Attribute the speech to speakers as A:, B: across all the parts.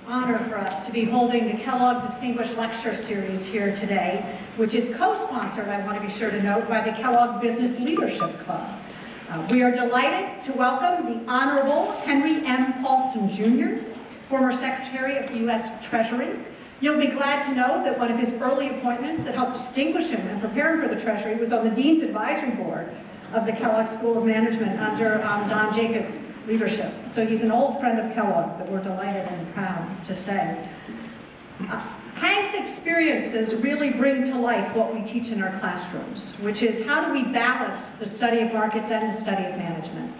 A: honor for us to be holding the Kellogg Distinguished Lecture Series here today, which is co-sponsored, I want to be sure to note, by the Kellogg Business Leadership Club. We are delighted to welcome the Honorable Henry M. Paulson, Jr., former Secretary of the U.S. Treasury. You'll be glad to know that one of his early appointments that helped distinguish him and prepare him for the Treasury was on the Dean's Advisory Board of the Kellogg School of Management under Don Jacobs' leadership. So he's an old friend of Kellogg that we're delighted and proud to say. Hank's experiences really bring to life what we teach in our classrooms, which is how do we balance the study of markets and the study of management?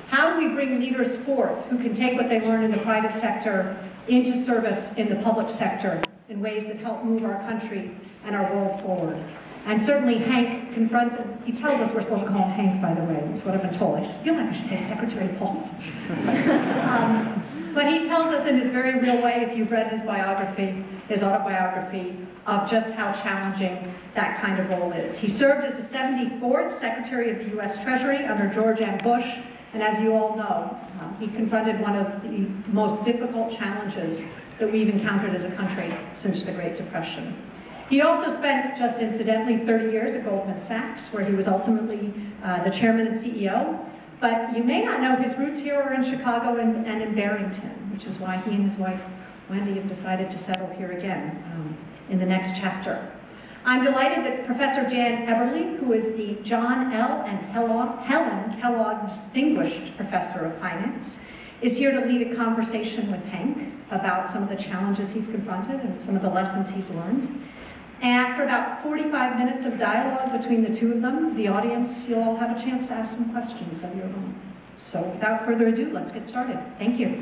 A: How do we bring leaders forth who can take what they learn in the private sector into service in the public sector in ways that help move our country and our world forward? And certainly Hank confronted, he tells us we're supposed to call him Hank, by the way, is what I've been told. I just feel like I should say Secretary Paulson. But he tells us in his very real way, if you've read his biography, his autobiography, of just how challenging that kind of role is. He served as the 74th Secretary of the U.S. Treasury under George M. Bush, and as you all know, he confronted one of the most difficult challenges that we've encountered as a country since the Great Depression. He also spent, just incidentally, 30 years at Goldman Sachs, where he was ultimately the chairman and CEO. But you may not know his roots here are in Chicago and in Barrington, which is why he and his wife, Wendy, have decided to settle here again in the next chapter. I'm delighted that Professor Jan Eberly, who is the John L. and Helen Kellogg Distinguished Professor of Finance, is here to lead a conversation with Hank about some of the challenges he's confronted and some of the lessons he's learned. After about 45 minutes of dialogue between the two of them, the audience, you'll all have a chance to ask some questions of your own. So without further ado, let's get started. Thank you.